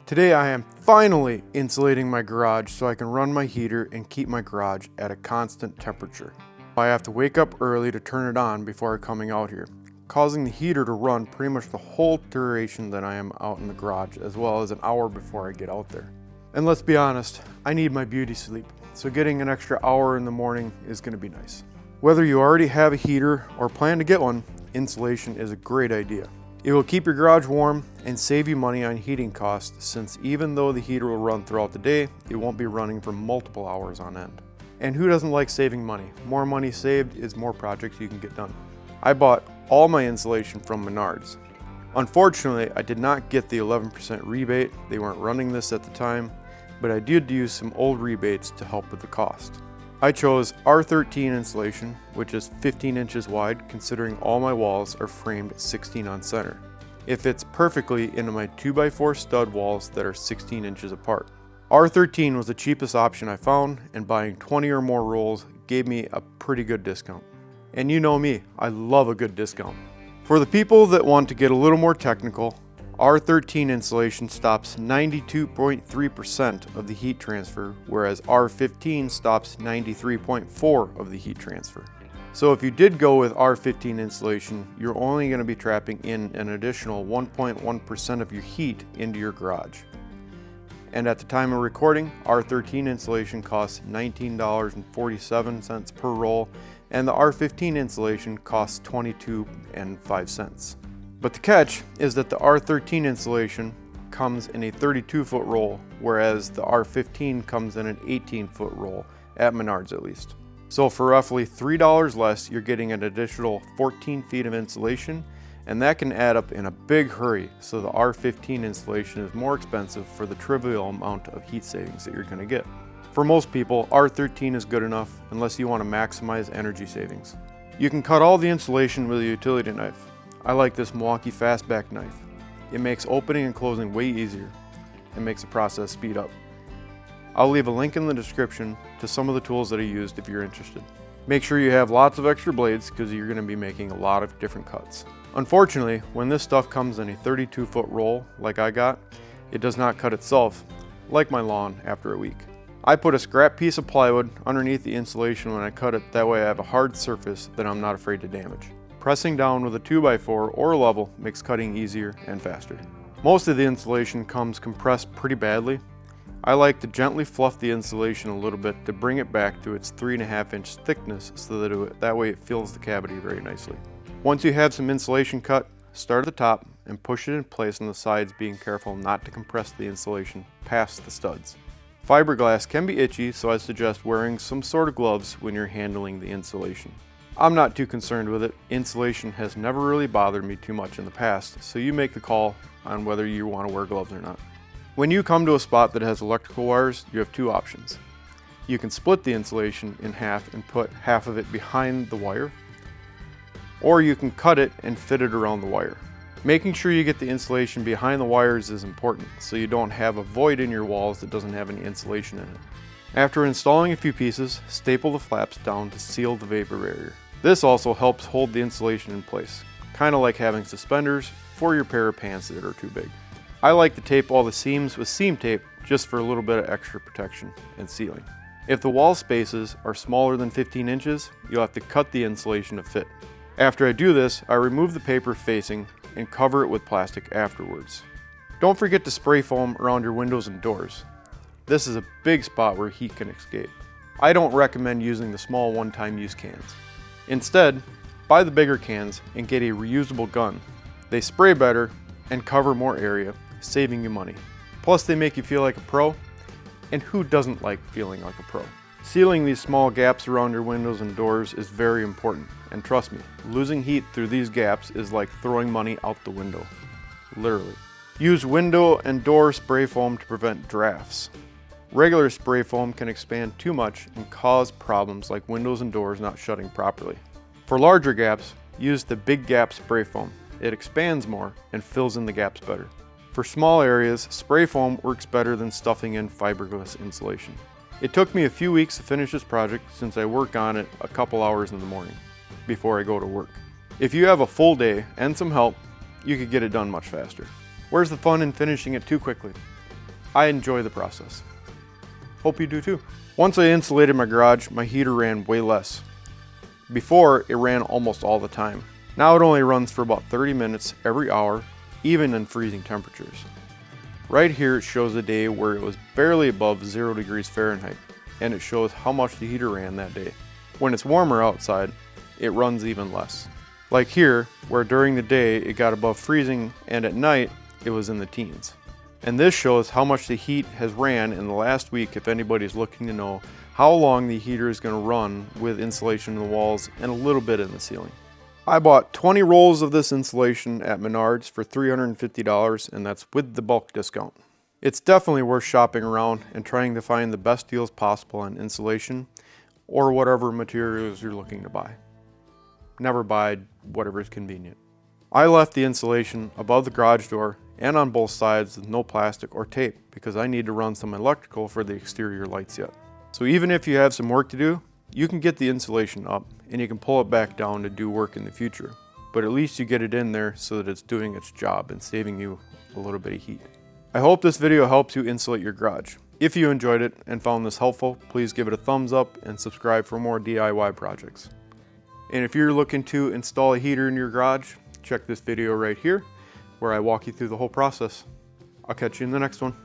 Today I am finally insulating my garage so I can run my heater and keep my garage at a constant temperature. I have to wake up early to turn it on before coming out here, causing the heater to run pretty much the whole duration that I am out in the garage, as well as an hour before I get out there. And let's be honest, I need my beauty sleep, so getting an extra hour in the morning is going to be nice. Whether you already have a heater or plan to get one, insulation is a great idea. It will keep your garage warm and save you money on heating costs, since even though the heater will run throughout the day, it won't be running for multiple hours on end. And who doesn't like saving money? More money saved is more projects you can get done. I bought all my insulation from Menards. Unfortunately, I did not get the 11% rebate. They weren't running this at the time, but I did use some old rebates to help with the cost. I chose R-13 insulation, which is 15 inches wide, considering all my walls are framed 16 on center. It fits perfectly into my 2x4 stud walls that are 16 inches apart. R-13 was the cheapest option I found, and buying 20 or more rolls gave me a pretty good discount. And you know me, I love a good discount. For the people that want to get a little more technical, R-13 insulation stops 92.3% of the heat transfer, whereas R-15 stops 93.4% of the heat transfer. So if you did go with R-15 insulation, you're only going to be trapping in an additional 1.1% of your heat into your garage. And at the time of recording, R-13 insulation costs $19.47 per roll, and the R-15 insulation costs $22.05. But the catch is that the R-13 insulation comes in a 32-foot roll, whereas the R-15 comes in an 18-foot roll, at Menards at least. So for roughly $3 less, you're getting an additional 14 feet of insulation, and that can add up in a big hurry, so the R-15 insulation is more expensive for the trivial amount of heat savings that you're going to get. For most people, R-13 is good enough unless you want to maximize energy savings. You can cut all the insulation with a utility knife. I like this Milwaukee Fastback knife. It makes opening and closing way easier and makes the process speed up. I'll leave a link in the description to some of the tools that I used if you're interested. Make sure you have lots of extra blades because you're going to be making a lot of different cuts. Unfortunately, when this stuff comes in a 32-foot roll like I got, it does not cut itself, like my lawn after a week. I put a scrap piece of plywood underneath the insulation when I cut it, that way I have a hard surface that I'm not afraid to damage. Pressing down with a 2x4 or level makes cutting easier and faster. Most of the insulation comes compressed pretty badly. I like to gently fluff the insulation a little bit to bring it back to its 3.5-inch thickness so that that way it fills the cavity very nicely. Once you have some insulation cut, start at the top and push it in place on the sides, being careful not to compress the insulation past the studs. Fiberglass can be itchy, so I suggest wearing some sort of gloves when you're handling the insulation. I'm not too concerned with it. Insulation has never really bothered me too much in the past, so you make the call on whether you want to wear gloves or not. When you come to a spot that has electrical wires, you have two options. You can split the insulation in half and put half of it behind the wire, or you can cut it and fit it around the wire. Making sure you get the insulation behind the wires is important, so you don't have a void in your walls that doesn't have any insulation in it. After installing a few pieces, staple the flaps down to seal the vapor barrier. This also helps hold the insulation in place, kind of like having suspenders for your pair of pants that are too big. I like to tape all the seams with seam tape just for a little bit of extra protection and sealing. If the wall spaces are smaller than 15 inches, you'll have to cut the insulation to fit. After I do this, I remove the paper facing and cover it with plastic afterwards. Don't forget to spray foam around your windows and doors. This is a big spot where heat can escape. I don't recommend using the small one-time use cans. Instead, buy the bigger cans and get a reusable gun. They spray better and cover more area, saving you money. Plus they make you feel like a pro, and who doesn't like feeling like a pro? Sealing these small gaps around your windows and doors is very important, and trust me, losing heat through these gaps is like throwing money out the window. Literally. Use window and door spray foam to prevent drafts. Regular spray foam can expand too much and cause problems like windows and doors not shutting properly. For larger gaps, use the big gap spray foam. It expands more and fills in the gaps better. For small areas, spray foam works better than stuffing in fiberglass insulation. It took me a few weeks to finish this project since I work on it a couple hours in the morning before I go to work. If you have a full day and some help, you could get it done much faster. Where's the fun in finishing it too quickly? I enjoy the process. Hope you do too. Once I insulated my garage, my heater ran way less. Before, it ran almost all the time. Now it only runs for about 30 minutes every hour, even in freezing temperatures. Right here it shows a day where it was barely above 0 degrees Fahrenheit, and it shows how much the heater ran that day. When it's warmer outside, it runs even less. Like here, where during the day it got above freezing, and at night it was in the teens. And this shows how much the heat has ran in the last week if anybody's looking to know how long the heater is going to run with insulation in the walls and a little bit in the ceiling. I bought 20 rolls of this insulation at Menards for $350, and that's with the bulk discount. It's definitely worth shopping around and trying to find the best deals possible on insulation or whatever materials you're looking to buy. Never buy whatever is convenient. I left the insulation above the garage door and on both sides with no plastic or tape because I need to run some electrical for the exterior lights yet. So even if you have some work to do, you can get the insulation up and you can pull it back down to do work in the future. But at least you get it in there so that it's doing its job and saving you a little bit of heat. I hope this video helps you insulate your garage. If you enjoyed it and found this helpful, please give it a thumbs up and subscribe for more DIY projects. And if you're looking to install a heater in your garage, check this video right here where I walk you through the whole process. I'll catch you in the next one.